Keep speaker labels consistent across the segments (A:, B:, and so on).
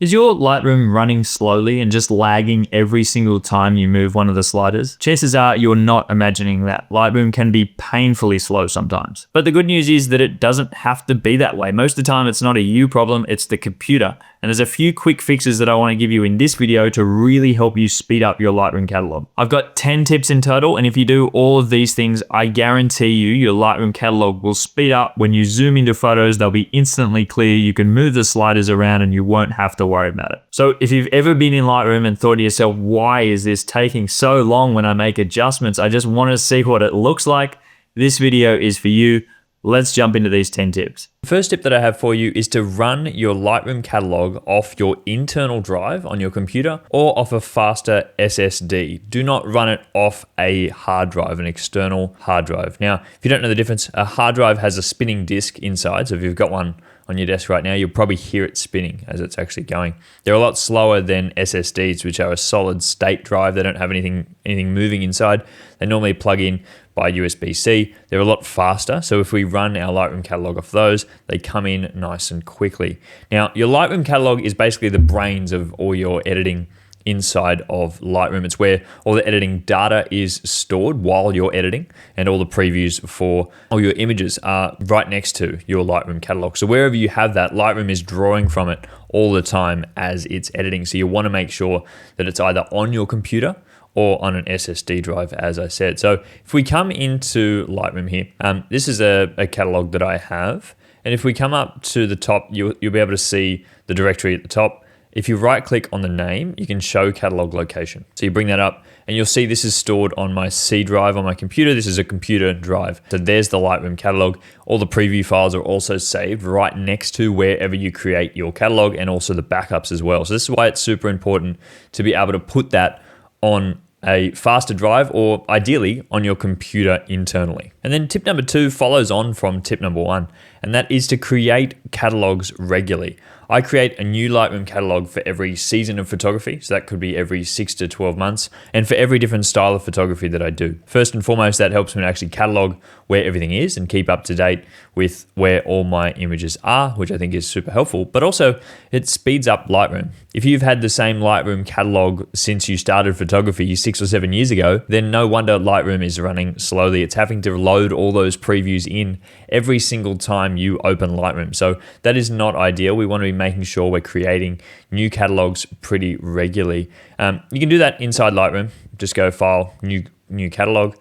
A: Is your Lightroom running slowly and just lagging every single time you move one of the sliders? Chances are you're not imagining that. Lightroom can be painfully slow sometimes. But the good news is that it doesn't have to be that way. Most of the time it's not a you problem, it's the computer. And there's a few quick fixes that I want to give you in this video to really help you speed up your Lightroom catalog. I've got 10 tips in total, and if you do all of these things, I guarantee you your Lightroom catalog will speed up. When you zoom into photos, they'll be instantly clear. You can move the sliders around and you won't have to worry about it. So if you've ever been in Lightroom and thought to yourself, why is this taking so long when I make adjustments? I just want to see what it looks like. This video is for you. Let's jump into these 10 tips. The first tip that I have for you is to run your Lightroom catalog off your internal drive on your computer or off a faster SSD. Do not run it off a hard drive, an external hard drive. Now, if you don't know the difference, a hard drive has a spinning disk inside. So if you've got one on your desk right now, you'll probably hear it spinning as it's actually going. They're a lot slower than SSDs, which are a solid state drive. They don't have anything moving inside. They normally plug in by USB-C. They're a lot faster. So if we run our Lightroom catalog off those, they come in nice and quickly. Now, your Lightroom catalog is basically the brains of all your editing inside of Lightroom. It's where all the editing data is stored while you're editing, and all the previews for all your images are right next to your Lightroom catalog. So wherever you have that, Lightroom is drawing from it all the time as it's editing. So you want to make sure that it's either on your computer or on an SSD drive, as I said. So if we come into Lightroom here, this is a catalog that I have. And if we come up to the top, you'll be able to see the directory at the top. If you right click on the name, you can show catalog location. So you bring that up and you'll see this is stored on my C drive on my computer. This is a computer drive. So there's the Lightroom catalog. All the preview files are also saved right next to wherever you create your catalog, and also the backups as well. So this is why it's super important to be able to put that on a faster drive, or ideally on your computer internally. And then tip number 2 follows on from tip number 1, and that is to create catalogs regularly. I create a new Lightroom catalog for every season of photography, so that could be every 6 to 12 months, and for every different style of photography that I do. First and foremost, that helps me to actually catalog where everything is and keep up to date with where all my images are, which I think is super helpful, but also it speeds up Lightroom. If you've had the same Lightroom catalog since you started photography 6 or 7 years ago, then no wonder Lightroom is running slowly. It's having to load all those previews in every single time you open Lightroom. So that is not ideal. We want to be making sure we're creating new catalogs pretty regularly. You can do that inside Lightroom. Just go File, New Catalog.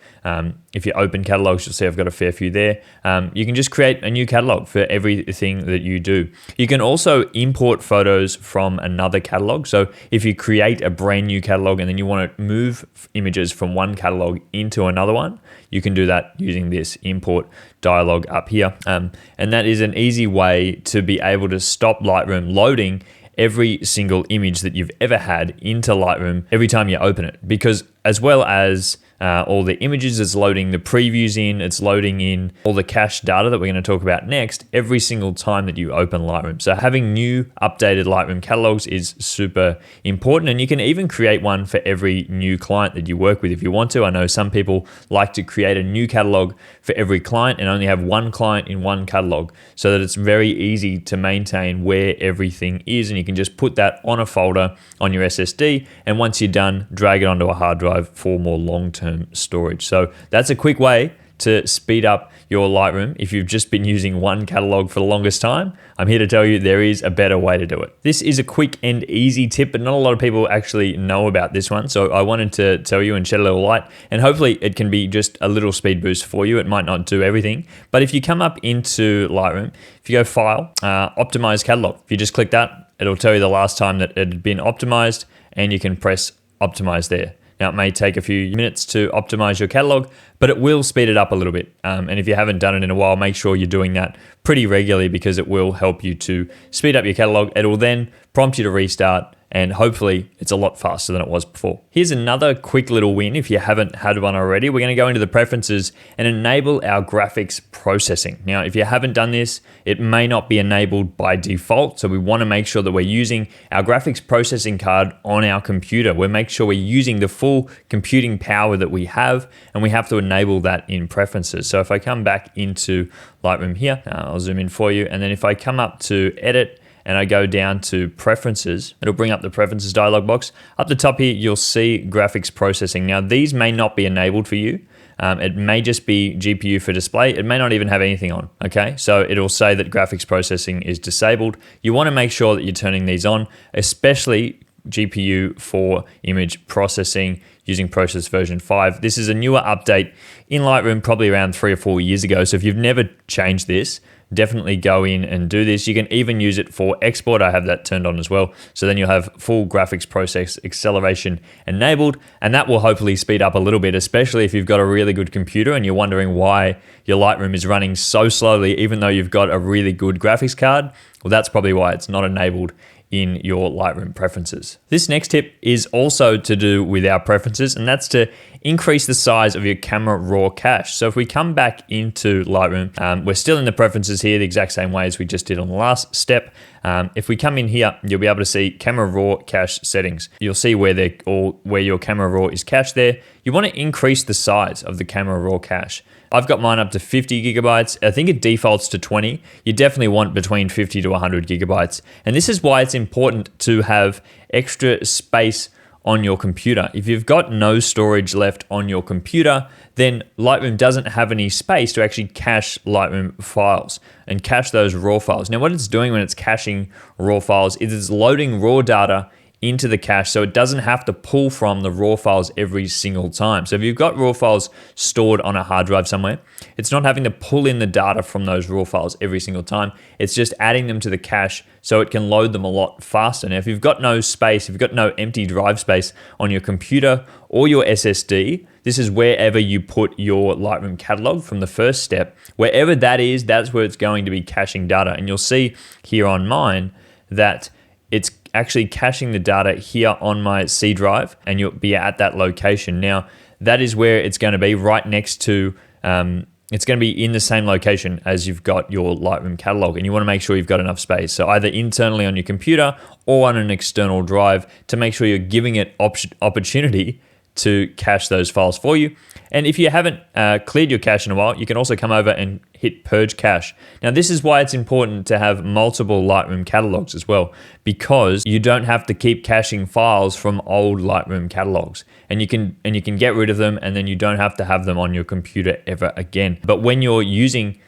A: If you open catalogs, you'll see I've got a fair few there. You can just create a new catalog for everything that you do. You can also import photos from another catalog. So if you create a brand new catalog and then you want to move images from one catalog into another one, you can do that using this import dialog up here. And that is an easy way to be able to stop Lightroom loading every single image that you've ever had into Lightroom every time you open it, because as well as all the images, it's loading the previews in, it's loading in all the cache data that we're going to talk about next every single time that you open Lightroom. So having new updated Lightroom catalogs is super important, and you can even create one for every new client that you work with if you want to. I know some people like to create a new catalog for every client and only have one client in one catalog, so that it's very easy to maintain where everything is, and you can just put that on a folder on your SSD, and once you're done, drag it onto a hard drive for more long-term storage. So that's a quick way to speed up your Lightroom. If you've just been using one catalog for the longest time, I'm here to tell you there is a better way to do it. This is a quick and easy tip, but not a lot of people actually know about this one. So I wanted to tell you and shed a little light, and hopefully it can be just a little speed boost for you. It might not do everything, but if you come up into Lightroom, if you go File, Optimize Catalog, if you just click that, it'll tell you the last time that it had been optimized, and you can press Optimize there. Now, it may take a few minutes to optimize your catalog, but it will speed it up a little bit. And if you haven't done it in a while, make sure you're doing that pretty regularly, because it will help you to speed up your catalog. It will then prompt you to restart, and hopefully it's a lot faster than it was before. Here's another quick little win if you haven't had one already. We're going to go into the preferences and enable our graphics processing. Now, if you haven't done this, it may not be enabled by default, so we want to make sure that we're using our graphics processing card on our computer. We'll make sure we're using the full computing power that we have, and we have to enable that in preferences. So if I come back into Lightroom here, I'll zoom in for you, and then if I come up to Edit and I go down to preferences, it'll bring up the preferences dialog box. Up the top here, you'll see graphics processing. Now these may not be enabled for you. It may just be GPU for display. It may not even have anything on, okay? So it'll say that graphics processing is disabled. You wanna make sure that you're turning these on, especially GPU for image processing using process version 5. This is a newer update in Lightroom, probably around 3 or 4 years ago. So if you've never changed this, definitely go in and do this. You can even use it for export. I have that turned on as well. So then you'll have full graphics process acceleration enabled, and that will hopefully speed up a little bit, especially if you've got a really good computer and you're wondering why your Lightroom is running so slowly, even though you've got a really good graphics card. Well, that's probably why it's not enabled in your Lightroom preferences. This next tip is also to do with our preferences, and that's to increase the size of your camera raw cache. So if we come back into Lightroom, we're still in the preferences here the exact same way as we just did on the last step. If we come in here, you'll be able to see camera raw cache settings. You'll see where your camera raw is cached there. You want to increase the size of the camera raw cache. I've got mine up to 50 gigabytes. I think it defaults to 20. You definitely want between 50 to 100 gigabytes. And this is why it's important to have extra space on your computer. If you've got no storage left on your computer, then Lightroom doesn't have any space to actually cache Lightroom files and cache those raw files. Now, what it's doing when it's caching raw files is it's loading raw data into the cache, so it doesn't have to pull from the raw files every single time. So if you've got raw files stored on a hard drive somewhere, it's not having to pull in the data from those raw files every single time. It's just adding them to the cache so it can load them a lot faster. Now, if you've got no space, if you've got no empty drive space on your computer or your SSD, this is wherever you put your Lightroom catalog from the first step. Wherever that is, that's where it's going to be caching data. And you'll see here on mine that it's actually caching the data here on my C drive, and you'll be at that location. Now, that is where it's going to be, right next to, it's going to be in the same location as you've got your Lightroom catalog, and you want to make sure you've got enough space. So either internally on your computer or on an external drive to make sure you're giving it opportunity to cache those files for you. And if you haven't cleared your cache in a while, you can also come over and hit Purge Cache. Now, this is why it's important to have multiple Lightroom catalogs as well, because you don't have to keep caching files from old Lightroom catalogs, and you can get rid of them, and then you don't have to have them on your computer ever again. But when you're using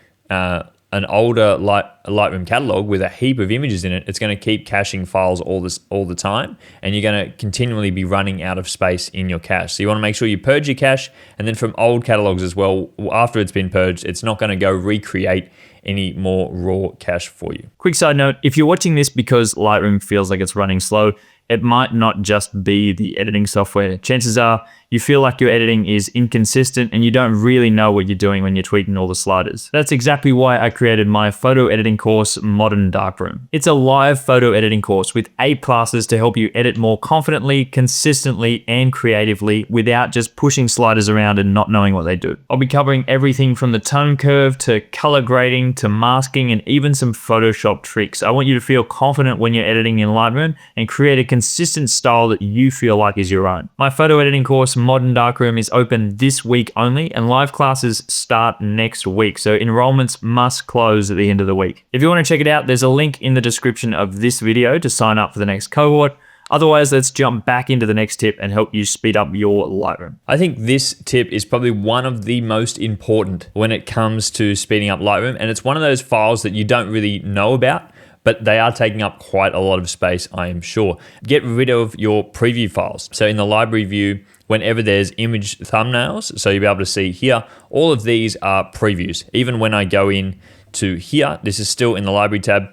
A: an older Lightroom catalog with a heap of images in it, it's going to keep caching files all the time, and you're going to continually be running out of space in your cache. So you want to make sure you purge your cache, and then from old catalogs as well, after it's been purged, it's not going to go recreate any more raw cache for you. Quick side note, if you're watching this because Lightroom feels like it's running slow, it might not just be the editing software. Chances are you feel like your editing is inconsistent and you don't really know what you're doing when you're tweaking all the sliders. That's exactly why I created my photo editing course, Modern Darkroom. It's a live photo editing course with 8 classes to help you edit more confidently, consistently, and creatively without just pushing sliders around and not knowing what they do. I'll be covering everything from the tone curve to color grading to masking and even some Photoshop tricks. I want you to feel confident when you're editing in Lightroom and create a consistent style that you feel like is your own. My photo editing course, Modern Darkroom, is open this week only, and live classes start next week, so enrollments must close at the end of the week. If you want to check it out, there's a link in the description of this video to sign up for the next cohort. Otherwise, let's jump back into the next tip and help you speed up your Lightroom. I think this tip is probably one of the most important when it comes to speeding up Lightroom, and it's one of those files that you don't really know about, but they are taking up quite a lot of space, I am sure. Get rid of your preview files. So in the library view, whenever there's image thumbnails, so you'll be able to see here, all of these are previews. Even when I go in to here, this is still in the library tab,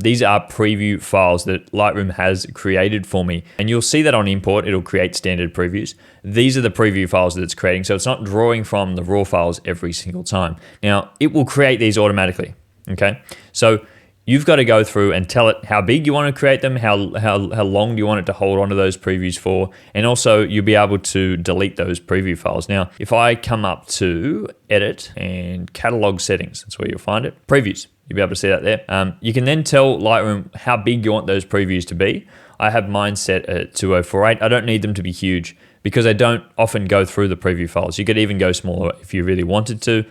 A: these are preview files that Lightroom has created for me. And you'll see that on import, it'll create standard previews. These are the preview files that it's creating, so it's not drawing from the raw files every single time. Now, it will create these automatically, okay? So you've got to go through and tell it how big you want to create them, how long do you want it to hold onto those previews for, and also you'll be able to delete those preview files. Now, if I come up to Edit and Catalog Settings, that's where you'll find it, Previews, you'll be able to see that there. You can then tell Lightroom how big you want those previews to be. I have mine set at 2048. I don't need them to be huge because I don't often go through the preview files. You could even go smaller if you really wanted to.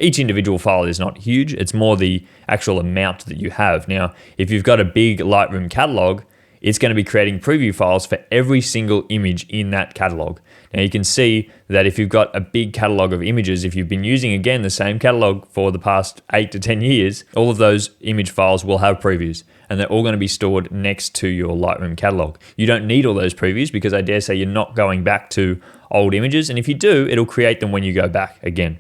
B: each individual file is not huge. It's more the actual amount that you have. Now, if you've got a big Lightroom catalog, it's going to be creating preview files for every single image in that catalog. Now you can see that if you've got a big catalog of images, if you've been using, again, the same catalog for the past 8 to 10 years, all of those image files will have previews, and they're all going to be stored next to your Lightroom catalog. You don't need all those previews because I dare say you're not going back to old images, and if you do, it'll create them when you go back again.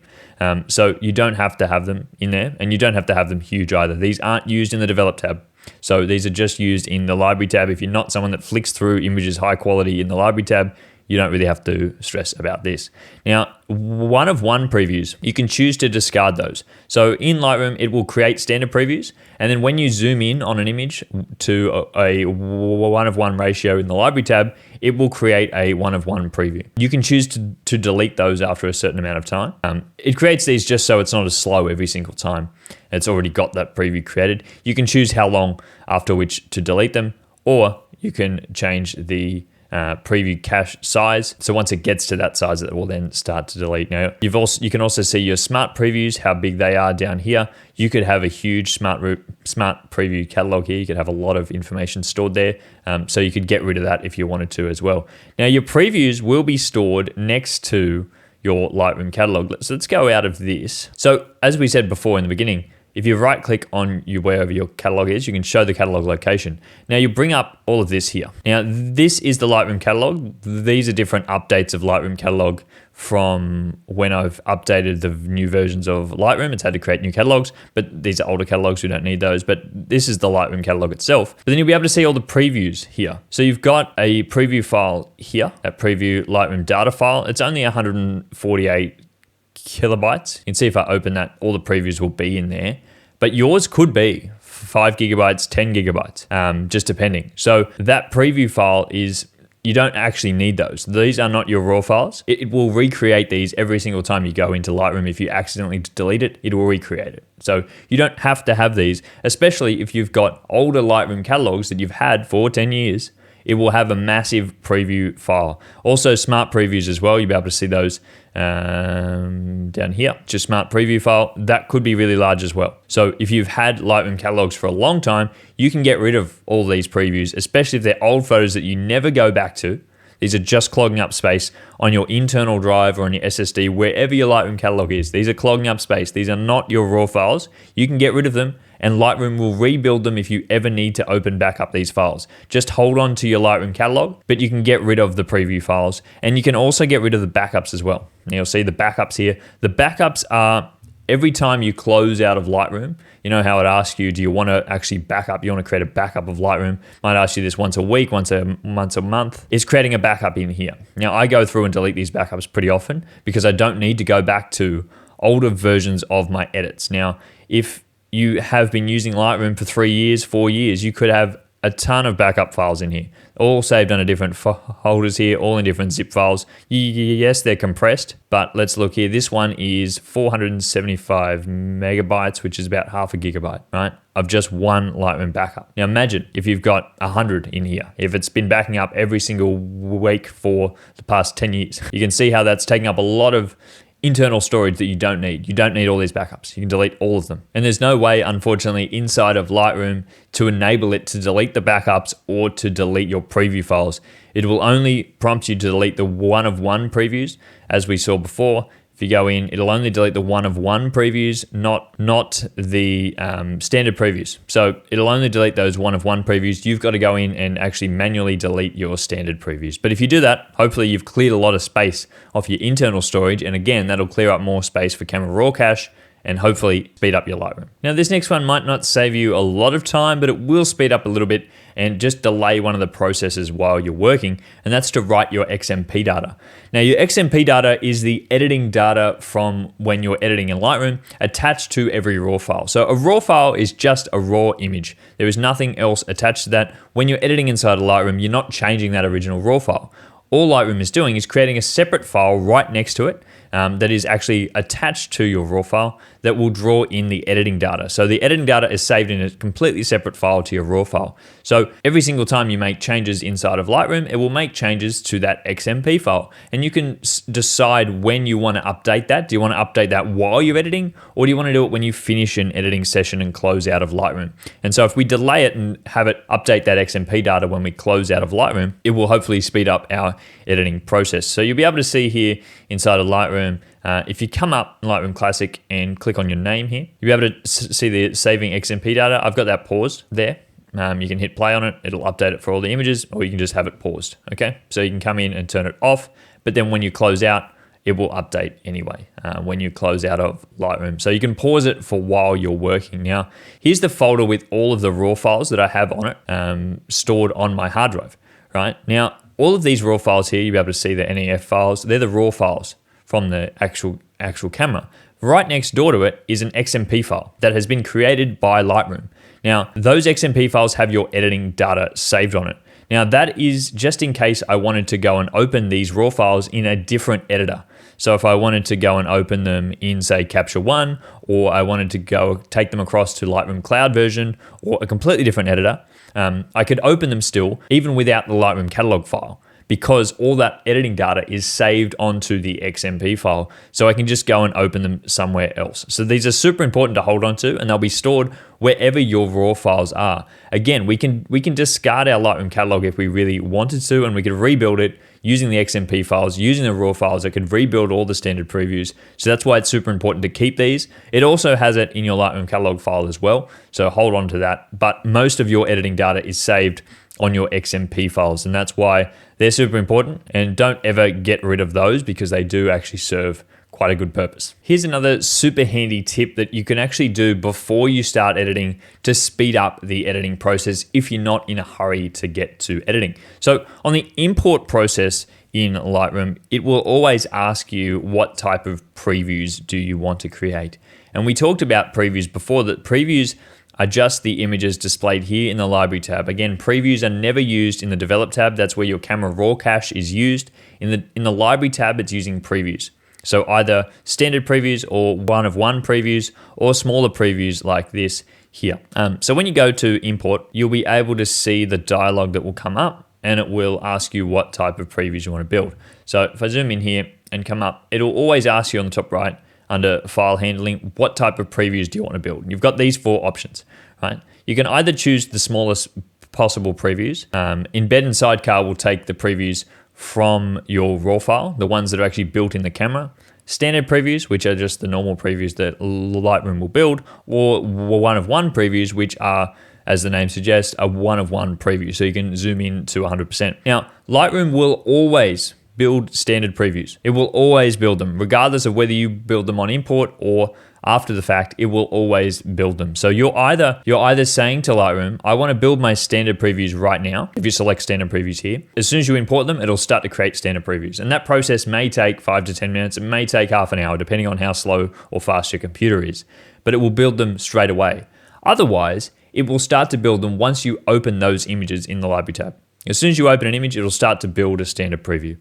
B: So you don't have to have them in there, and you don't have to have them huge either. These aren't used in the Develop tab. So these are just used in the Library tab. If you're not someone that flicks through images high quality in the Library tab, you don't really have to stress about this. Now, one of one previews, you can choose to discard those. So in Lightroom, it will create standard previews. And then when you zoom in on an image to a 1:1 ratio in the Library tab, it will create a 1:1 preview. You can choose to delete those after a certain amount of time. It creates these just so it's not as slow every single time. It's already got that preview created. You can choose how long after which to delete them, or you can change the preview cache size. So once it gets to that size, it will then start to delete. Now, you can also see your smart previews, how big they are down here. You could have a huge smart preview catalog here. You could have a lot of information stored there. So you could get rid of that if you wanted to as well. Now, your previews will be stored next to your Lightroom catalog. So let's go out of this. So as we said before in the beginning, if you right click on wherever your catalog is, you can show the catalog location. Now you bring up all of this here. Now this is the Lightroom catalog. These are different updates of Lightroom catalog from when I've updated the new versions of Lightroom. It's had to create new catalogs, but these are older catalogs. We don't need those, but this is the Lightroom catalog itself. But then you'll be able to see all the previews here. So you've got a preview file here, that preview Lightroom data file. It's only 148 kilobytes. You can see if I open that, all the previews will be in there, but yours could be 5 gigabytes, 10 gigabytes, just depending. So that preview file you don't actually need those. These are not your raw files. It will recreate these every single time you go into Lightroom. If you accidentally delete it, it will recreate it. So you don't have to have these, especially if you've got older Lightroom catalogs that you've had for 10 years. It will have a massive preview file. Also smart previews as well. You'll be able to see those down here. Just smart preview file. That could be really large as well. So if you've had Lightroom catalogs for a long time, you can get rid of all these previews, especially if they're old photos that you never go back to. These are just clogging up space on your internal drive or on your SSD, wherever your Lightroom catalog is. These are clogging up space. These are not your raw files. You can get rid of them, and Lightroom will rebuild them if you ever need to open back up these files. Just hold on to your Lightroom catalog, but you can get rid of the preview files, and you can also get rid of the backups as well. Now you'll see the backups here. The backups are every time you close out of Lightroom. You know how it asks you, do you want to actually back up? You want to create a backup of Lightroom? Might ask you this once a week, once a month. It's creating a backup in here. Now I go through and delete these backups pretty often because I don't need to go back to older versions of my edits. Now, if you have been using Lightroom for 3 years, 4 years, you could have a ton of backup files in here, all saved under different folders here, all in different zip files. Yes, they're compressed, but let's look here. This one is 475 megabytes, which is about half a gigabyte, right? Of just one Lightroom backup. Now imagine if you've got 100 in here, if it's been backing up every single week for the past 10 years, you can see how that's taking up a lot of internal storage that you don't need. You don't need all these backups. You can delete all of them. And there's no way, unfortunately, inside of Lightroom to enable it to delete the backups or to delete your preview files. It will only prompt you to delete the one-of-one previews, as we saw before. If you go in, it'll only delete the one-of-one previews, not the standard previews. So it'll only delete those one-of-one previews. You've got to go in and actually manually delete your standard previews. But if you do that, hopefully you've cleared a lot of space off your internal storage. And again, that'll clear up more space for camera raw cache and hopefully speed up your Lightroom. Now this next one might not save you a lot of time, but it will speed up a little bit and just delay one of the processes while you're working, and that's to write your XMP data. Now your XMP data is the editing data from when you're editing in Lightroom attached to every raw file. So a raw file is just a raw image. There is nothing else attached to that. When you're editing inside of Lightroom, you're not changing that original raw file. All Lightroom is doing is creating a separate file right next to it that is actually attached to your raw file that will draw in the editing data. So the editing data is saved in a completely separate file to your raw file. So every single time you make changes inside of Lightroom, it will make changes to that XMP file. And you can decide when you want to update that. Do you want to update that while you're editing, or do you want to do it when you finish an editing session and close out of Lightroom? And so if we delay it and have it update that XMP data when we close out of Lightroom, it will hopefully speed up our editing process. So you'll be able to see here inside of Lightroom, if you come up in Lightroom Classic and click on your name here, you'll be able to see the saving XMP data. I've got that paused there. You can hit play on it. It'll update it for all the images, or you can just have it paused. Okay, so you can come in and turn it off, but then when you close out, it will update anyway when you close out of Lightroom. So you can pause it for while you're working. Now, here's the folder with all of the raw files that I have on it stored on my hard drive, right? Now, all of these raw files here, you'll be able to see the NEF files. They're the raw files from the actual camera. Right next door to it is an XMP file that has been created by Lightroom. Now, those XMP files have your editing data saved on it. Now, that is just in case I wanted to go and open these raw files in a different editor. So if I wanted to go and open them in, say, Capture One, or I wanted to go take them across to Lightroom Cloud version or a completely different editor, I could open them still, even without the Lightroom Catalog file, because all that editing data is saved onto the XMP file. So I can just go and open them somewhere else. So these are super important to hold on to, and they'll be stored wherever your raw files are. Again, we can discard our Lightroom Catalog if we really wanted to, and we could rebuild it using the XMP files, using the raw files. It could rebuild all the standard previews. So that's why it's super important to keep these. It also has it in your Lightroom Catalog file as well. So hold on to that. But most of your editing data is saved on your XMP files, and that's why they're super important. And don't ever get rid of those, because they do actually serve quite a good purpose. Here's another super handy tip that you can actually do before you start editing to speed up the editing process if you're not in a hurry to get to editing. So on the import process in Lightroom, it will always ask you what type of previews do you want to create. And we talked about previews before, that previews are just the images displayed here in the library tab. Again, previews are never used in the develop tab. That's where your camera raw cache is used. In the library tab, it's using previews. So either standard previews or one-of-one previews, or smaller previews like this here. So when you go to import, you'll be able to see the dialog that will come up, and it will ask you what type of previews you want to build. So if I zoom in here and come up, it'll always ask you on the top right under file handling, what type of previews do you want to build? You've got these 4 options, right? You can either choose the smallest possible previews. Embed and Sidecar will take the previews from your raw file, the ones that are actually built in the camera. Standard previews, which are just the normal previews that Lightroom will build, or one-of-one previews, which are, as the name suggests, a one-of-one preview. So you can zoom in to 100%. Now, Lightroom will always build standard previews. It will always build them, regardless of whether you build them on import or after the fact. It will always build them. So you're either saying to Lightroom, I want to build my standard previews right now. If you select standard previews here, as soon as you import them, it'll start to create standard previews. And that process may take 5 to 10 minutes. It may take half an hour, depending on how slow or fast your computer is. But it will build them straight away. Otherwise, it will start to build them once you open those images in the library tab. As soon as you open an image, it'll start to build a standard preview.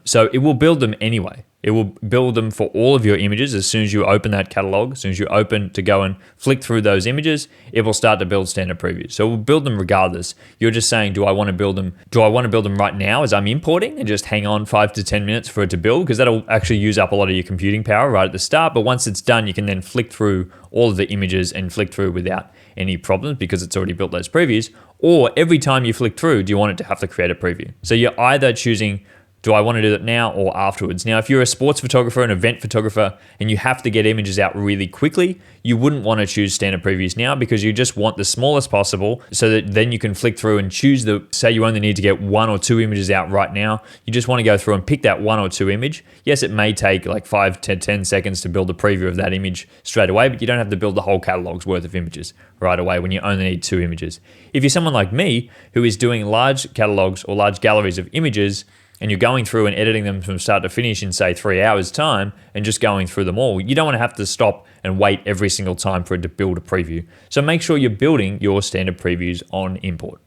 B: So it will build them anyway. It will build them for all of your images. As soon as you open that catalog, as soon as you open to go and flick through those images, it will start to build standard previews. So it will build them regardless. You're just saying, do I want to build them? Do I want to build them right now as I'm importing and just hang on 5 to 10 minutes for it to build? Because that'll actually use up a lot of your computing power right at the start. But once it's done, you can then flick through all of the images and flick through without any problems because it's already built those previews. Or every time you flick through, do you want it to have to create a preview? So you're either choosing, do I want to do that now or afterwards? Now, if you're a sports photographer, an event photographer, and you have to get images out really quickly, you wouldn't want to choose standard previews now because you just want the smallest possible so that then you can flick through and choose say you only need to get 1 or 2 images out right now. You just want to go through and pick that 1 or 2 image. Yes, it may take like 5 to 10 seconds to build a preview of that image straight away, but you don't have to build the whole catalog's worth of images right away when you only need 2 images. If you're someone like me who is doing large catalogs or large galleries of images, and you're going through and editing them from start to finish in, say, 3 hours time and just going through them all, you don't want to have to stop and wait every single time for it to build a preview. So make sure you're building your standard previews on import.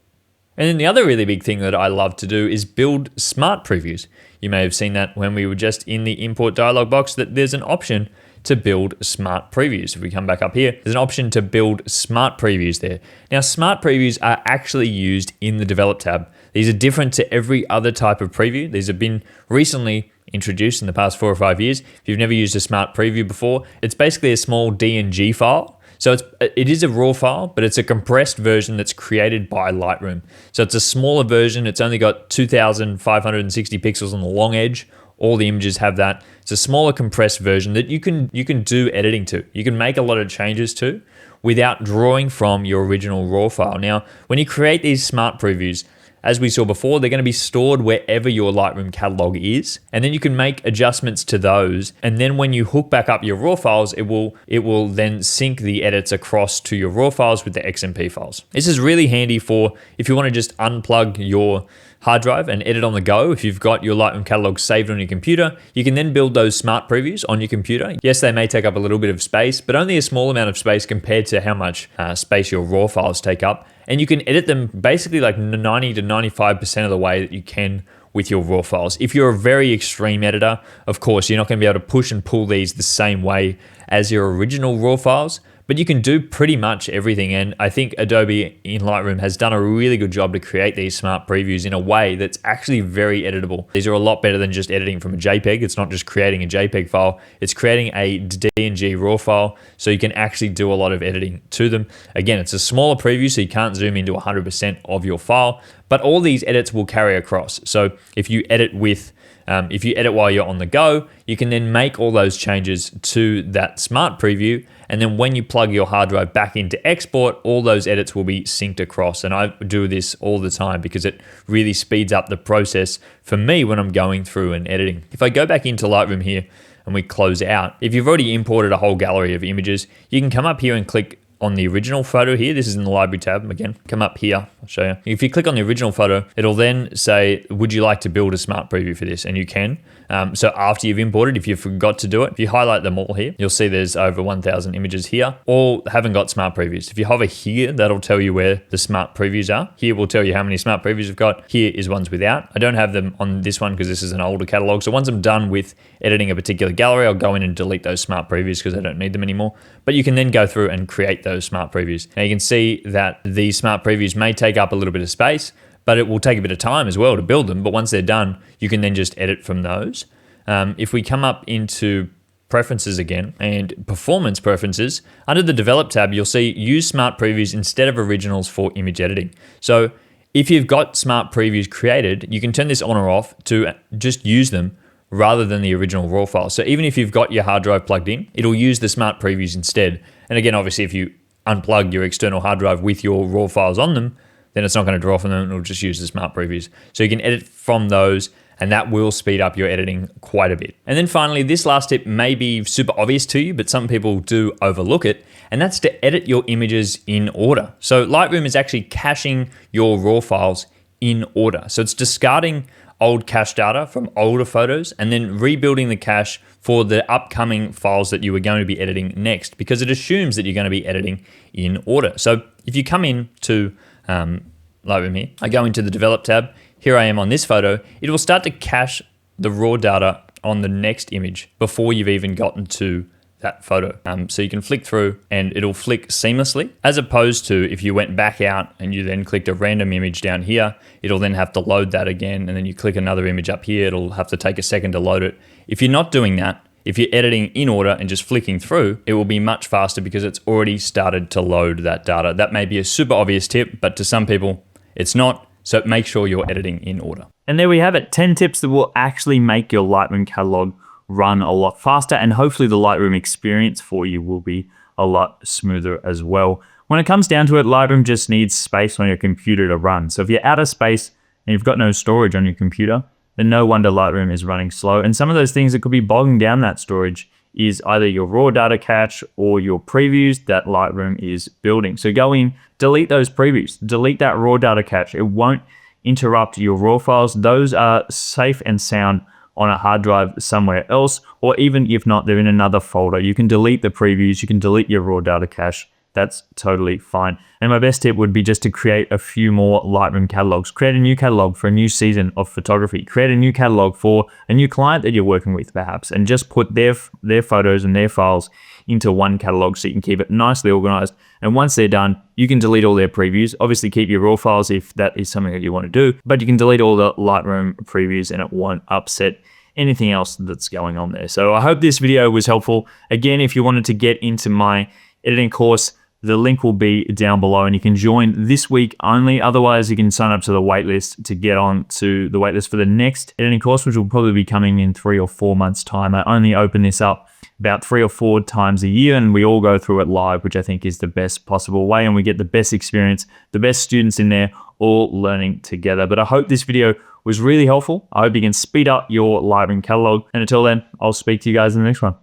B: And then the other really big thing that I love to do is build smart previews. You may have seen that when we were just in the import dialog box, that there's an option to build smart previews. If we come back up here, there's an option to build smart previews there. Now, smart previews are actually used in the develop tab. These are different to every other type of preview. These have been recently introduced in the past 4 or 5 years. If you've never used a smart preview before, it's basically a small DNG file. So it is a raw file, but it's a compressed version that's created by Lightroom. So it's a smaller version. It's only got 2,560 pixels on the long edge. All the images have that. It's a smaller compressed version that you can do editing to. You can make a lot of changes to without drawing from your original raw file. Now, when you create these smart previews, as we saw before, they're going to be stored wherever your Lightroom catalog is, and then you can make adjustments to those. And then when you hook back up your raw files, it will then sync the edits across to your raw files with the XMP files. This is really handy for if you want to just unplug your hard drive and edit on the go. If you've got your Lightroom catalog saved on your computer, you can then build those smart previews on your computer. Yes, they may take up a little bit of space, but only a small amount of space compared to how much space your raw files take up. And you can edit them basically like 90 to 95% of the way that you can with your raw files. If you're a very extreme editor, of course, you're not going to be able to push and pull these the same way as your original raw files, but you can do pretty much everything. And I think Adobe in Lightroom has done a really good job to create these smart previews in a way that's actually very editable. These are a lot better than just editing from a JPEG. It's not just creating a JPEG file, it's creating a DNG raw file, so you can actually do a lot of editing to them. Again, it's a smaller preview, so you can't zoom into 100% of your file, but all these edits will carry across. So if you edit while you're on the go, you can then make all those changes to that smart preview. And then when you plug your hard drive back into export, all those edits will be synced across. And I do this all the time because it really speeds up the process for me when I'm going through and editing. If I go back into Lightroom here and we close out, if you've already imported a whole gallery of images, you can come up here and click on the original photo here. This is in the library tab. Again, come up here, I'll show you. If you click on the original photo, it'll then say, would you like to build a smart preview for this? And you can. So after you've imported, if you forgot to do it, if you highlight them all here, you'll see there's over 1,000 images here. All haven't got smart previews. If you hover here, that'll tell you where the smart previews are. Here will tell you how many smart previews you've got. Here is ones without. I don't have them on this one because this is an older catalog. So once I'm done with editing a particular gallery, I'll go in and delete those smart previews because I don't need them anymore. But you can then go through and create those smart previews. Now you can see that these smart previews may take up a little bit of space, but it will take a bit of time as well to build them. But once they're done, you can then just edit from those. If we come up into preferences again and performance preferences, under the develop tab, you'll see use smart previews instead of originals for image editing. So if you've got smart previews created, you can turn this on or off to just use them rather than the original raw file. So even if you've got your hard drive plugged in, it'll use the smart previews instead. And again, obviously, if you unplug your external hard drive with your raw files on them, then it's not going to draw from them. It'll just use the smart previews. So you can edit from those, and that will speed up your editing quite a bit. And then finally, this last tip may be super obvious to you, but some people do overlook it, and that's to edit your images in order. So Lightroom is actually caching your raw files in order. So it's discarding old cache data from older photos and then rebuilding the cache for the upcoming files that you are going to be editing next, because it assumes that you're going to be editing in order. So if you come in to Lightroom here, I go into the develop tab, here I am on this photo, it will start to cache the raw data on the next image before you've even gotten to that photo. So you can flick through and it'll flick seamlessly, as opposed to if you went back out and you then clicked a random image down here, it'll then have to load that again, and then you click another image up here, it'll have to take a second to load it. If you're not doing that, if you're editing in order and just flicking through, it will be much faster because it's already started to load that data. That may be a super obvious tip, but to some people it's not. So make sure you're editing in order.
A: And there we have it, 10 tips that will actually make your Lightroom catalog run a lot faster, and hopefully the Lightroom experience for you will be a lot smoother as well. When it comes down to it, Lightroom just needs space on your computer to run. So if you're out of space and you've got no storage on your computer, then no wonder Lightroom is running slow. And some of those things that could be bogging down that storage is either your raw data cache or your previews that Lightroom is building. So go in, delete those previews, delete that raw data cache. It won't interrupt your raw files. Those are safe and sound on a hard drive somewhere else, or even if not, they're in another folder. You can delete the previews, you can delete your raw data cache, that's totally fine. And my best tip would be just to create a few more Lightroom catalogs. Create a new catalog for a new season of photography. Create a new catalog for a new client that you're working with perhaps, and just put their photos and their files into one catalog so you can keep it nicely organized. And once they're done, you can delete all their previews. Obviously keep your raw files if that is something that you want to do, but you can delete all the Lightroom previews and it won't upset anything else that's going on there. So I hope this video was helpful. Again, if you wanted to get into my editing course, the link will be down below and you can join this week only. Otherwise, you can sign up to the waitlist to get on to the waitlist for the next editing course, which will probably be coming in 3 or 4 months' time. I only open this up about 3 or 4 times a year and we all go through it live, which I think is the best possible way, and we get the best experience, the best students in there all learning together. But I hope this video was really helpful. I hope you can speed up your Lightroom catalog. And until then, I'll speak to you guys in the next one.